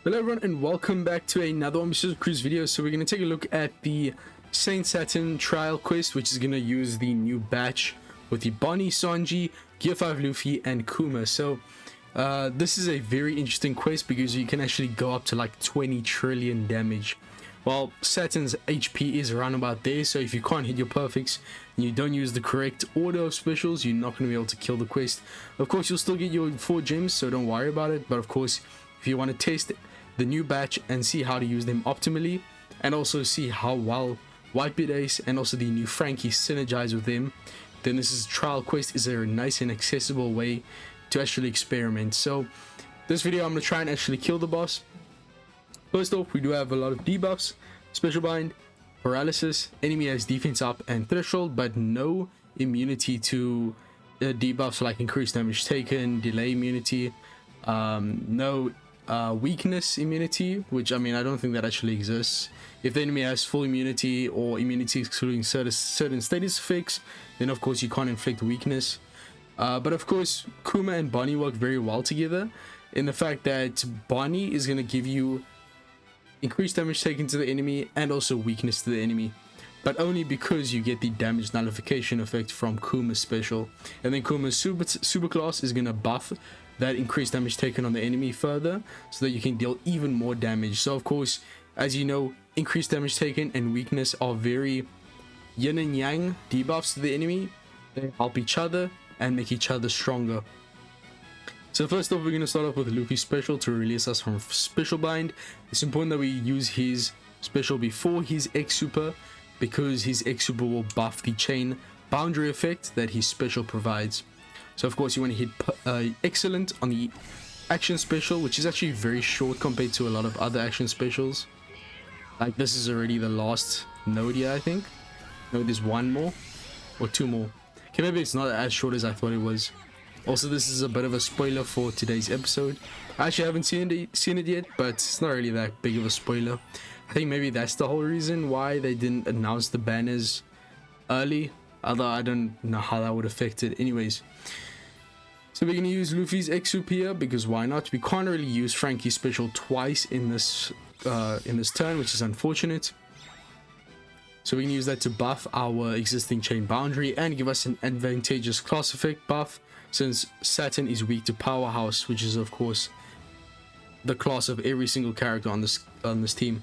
Hello everyone and welcome back to another Mr. Cruise video. So we're going to take a look at the Saint Saturn trial quest, which is going to use the new batch with the Bonnie, Sanji, Gear 5 Luffy and Kuma. So this is a very interesting quest because you can actually go up to like 20 trillion damage. Well, Saturn's HP is around about there, so if you can't hit your perfects and you don't use the correct order of specials, you're not going to be able to kill the quest. Of course, you'll still get your 4 gems, so don't worry about it. But of course, if you want to test the new batch and see how to use them optimally, and also see how well Whitebeard Ace and also the new Frankie synergize with them, then this is trial quest is a nice and accessible way to actually experiment. So this video I'm going to try and actually kill the boss. First off, we do have a lot of debuffs, special bind, paralysis, enemy has defense up and threshold, but no immunity to debuffs like increased damage taken, delay immunity, no weakness immunity, which I mean I don't think that actually exists. If the enemy has full immunity or immunity excluding certain status effects, then of course you can't inflict weakness. But of course Kuma and Bonnie work very well together in the fact that Bonnie is going to give you increased damage taken to the enemy and also weakness to the enemy, but only because you get the damage nullification effect from Kuma's special. And then Kuma's super class is going to buff that increased damage taken on the enemy further so that you can deal even more damage. So of course, as you know, increased damage taken and weakness are very yin and yang debuffs to the enemy. They help each other and make each other stronger. So first off, we're going to start off with Luffy's special to release us from special bind. It's important that we use his special before his X super, because his X super will buff the chain boundary effect that his special provides. So of course you want to hit excellent on the action special, which is actually very short compared to a lot of other action specials. Like this is already the last node here, I think. No, there's one more or two more. Okay, maybe it's not as short as I thought it was. Also, this is a bit of a spoiler for today's episode. I actually haven't seen it yet, but it's not really that big of a spoiler. I think maybe that's the whole reason why they didn't announce the banners early, although I don't know how that would affect it. Anyways, so we're going to use Luffy's X-Sup here because why not? We can't really use Frankie's special twice in this turn, which is unfortunate. So we can use that to buff our existing chain boundary and give us an advantageous class effect buff, since Saturn is weak to Powerhouse, which is of course the class of every single character on this team.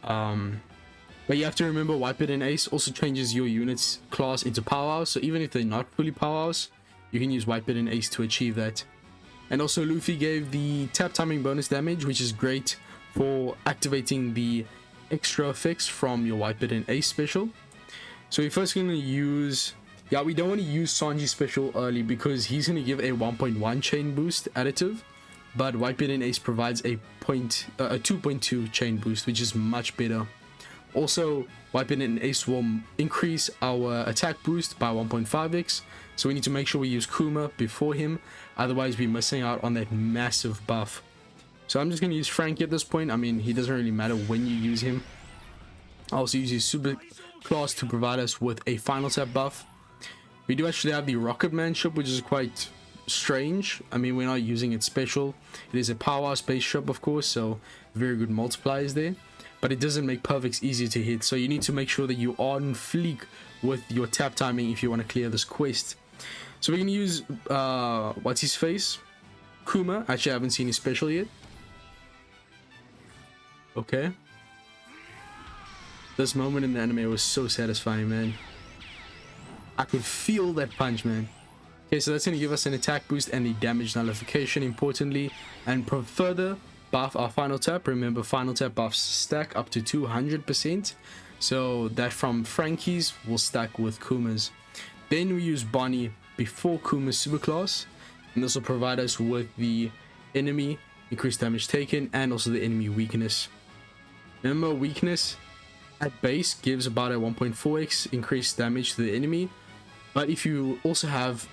But you have to remember, Whitebeard and Ace also changes your unit's class into Powerhouse, so even if they're not fully Powerhouse, you can use Whitebeard and Ace to achieve that. And also Luffy gave the tap timing bonus damage, which is great for activating the extra effects from your Whitebeard and Ace special. So we're first going to use... Yeah, we don't want to use Sanji's special early because he's going to give a 1.1 chain boost additive, but Whitebeard and Ace provides a 2.2 chain boost, which is much better. Also, Whitebeard and Ace will increase our attack boost by 1.5x, so we need to make sure we use Kuma before him, otherwise we're missing out on that massive buff. So I'm just going to use Frankie at this point. I mean, he doesn't really matter when you use him. I'll also use his super class to provide us with a final tap buff. We do actually have the Rocketman ship, which is quite strange. I mean, we're not using it special. It is a power space ship, of course, so very good multipliers there. But it doesn't make perfects easier to hit, so you need to make sure that you are on fleek with your tap timing if you want to clear this quest. So we're going to use, what's his face? Kuma. Actually, I haven't seen his special yet. Okay. This moment in the anime was so satisfying, man. I could feel that punch, man. Okay, so that's going to give us an attack boost and the damage nullification, importantly, and further buff our final tap. Remember, final tap buffs stack up to 200%, so that from Frankie's will stack with Kuma's. Then we use Bonnie before Kuma's superclass, and this will provide us with the enemy increased damage taken and also the enemy weakness. Remember, weakness at base gives about a 1.4x increased damage to the enemy, but if you also have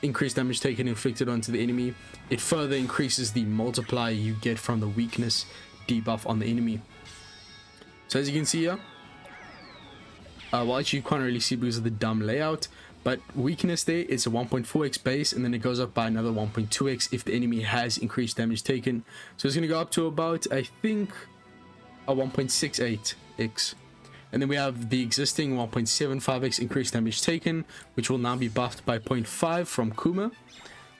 increased damage taken inflicted onto the enemy, it further increases the multiplier you get from the weakness debuff on the enemy. So as you can see here, well, actually you can't really see because of the dumb layout, but weakness there, it's a 1.4x base, and then it goes up by another 1.2x if the enemy has increased damage taken. So it's going to go up to about, I think, a 1.68x. And then we have the existing 1.75x increased damage taken, which will now be buffed by 0.5 from Kuma,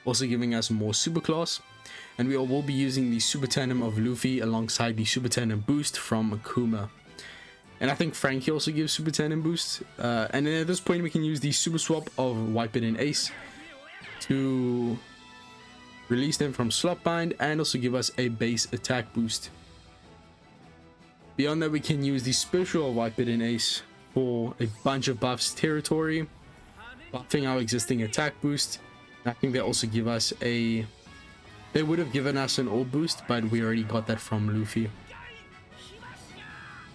also giving us more super class. And we will be using the super tandem of Luffy alongside the super tandem boost from Kuma. And I think Frankie also gives super tandem boost. And then at this point we can use the super swap of Whitebeard and Ace to release them from slot bind and also give us a base attack boost. Beyond that, we can use the special of Whitebeard and Ace for a bunch of buffs territory, buffing our existing attack boost. I think they also give us a... They would have given us an orb boost, but we already got that from Luffy.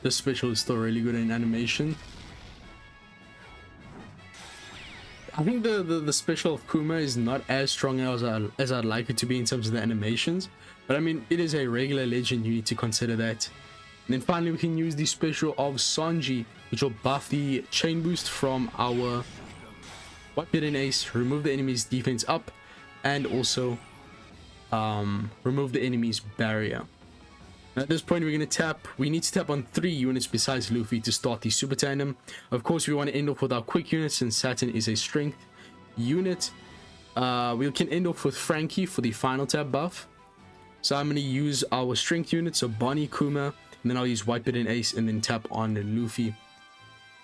This special is still really good in animation. I think the special of Kuma is not as strong as I'd like it to be in terms of the animations, but I mean, it is a regular legend, you need to consider that. And then finally we can use the special of Sanji, which will buff the chain boost from our Whitebeard and Ace, remove the enemy's defense up, and also remove the enemy's barrier. At this point we're going to tap, we need to tap on 3 units besides Luffy to start the super tandem. Of course we want to end off with our quick units since Saturn is a strength unit. We can end off with Frankie for the final tap buff. So I'm going to use our strength unit, so Bonnie, Kuma, and then I'll use Whitebeard and Ace and then tap on Luffy.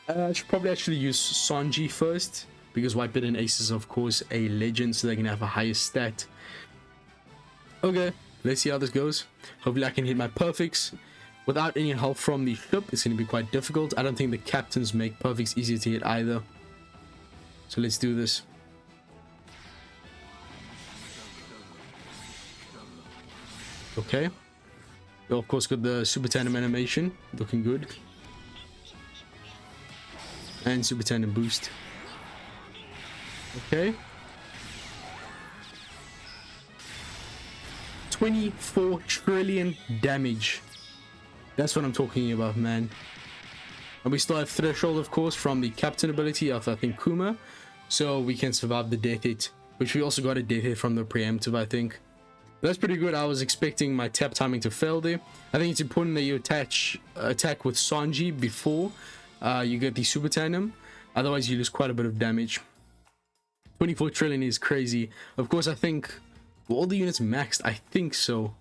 I should probably actually use Sanji first, because Whitebeard and Ace is of course a legend, so they're going to have a higher stat. Okay, let's see how this goes. Hopefully I can hit my perfects. Without any help from the ship, it's going to be quite difficult. I don't think the captains make perfects easier to hit either. So let's do this. Okay. We of course got the super tandem animation, looking good. And super tandem boost. Okay. 24 trillion damage. That's what I'm talking about, man. And we still have threshold, of course, from the captain ability of, I think, Kuma. So we can survive the death hit, which we also got a death hit from the preemptive, I think. That's pretty good. I was expecting my tap timing to fail there. I think it's important that you attack with Sanji before you get the super tandem. Otherwise, you lose quite a bit of damage. 24 trillion is crazy. Of course, I think... Were all the units maxed? I think so.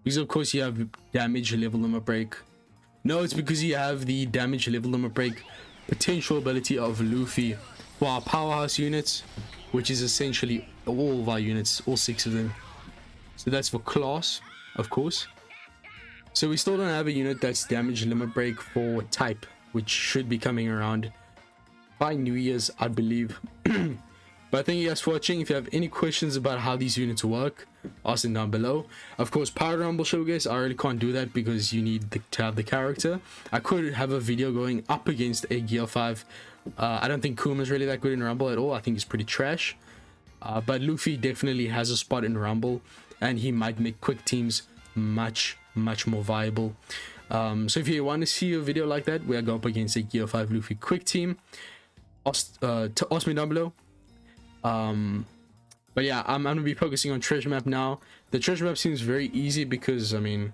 Because of course you have damage level limit break. No, it's because you have the damage level limit break potential ability of Luffy for our powerhouse units, which is essentially all of our units, all 6 of them. So that's for class, of course. So we still don't have a unit that's damage limit break for type, which should be coming around by New Year's, I believe. But thank you guys for watching. If you have any questions about how these units work, ask them down below. Of course, Power Rumble Showcase, I really can't do that because you need to have the character. I could have a video going up against a Gear 5. I don't think Kuma's really that good in Rumble at all. I think he's pretty trash. But Luffy definitely has a spot in Rumble, and he might make quick teams much more viable. So if you want to see a video like that where I go up against a Gear 5 Luffy quick team, ask me down below. But yeah, I'm gonna be focusing on treasure map now. The treasure map seems very easy because, I mean,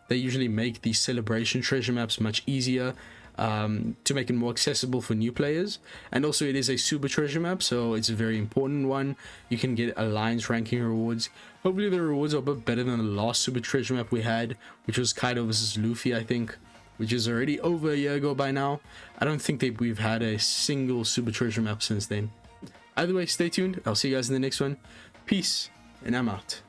they usually make the celebration treasure maps much easier to make it more accessible for new players. And also it is a super treasure map, so it's a very important one. You can get alliance ranking rewards. Hopefully the rewards are a bit better than the last super treasure map we had, which was Kaido versus Luffy, I think, which is already over a year ago by now. I don't think that we've had a single super treasure map since then. Either way, stay tuned. I'll see you guys in the next one. Peace, and I'm out.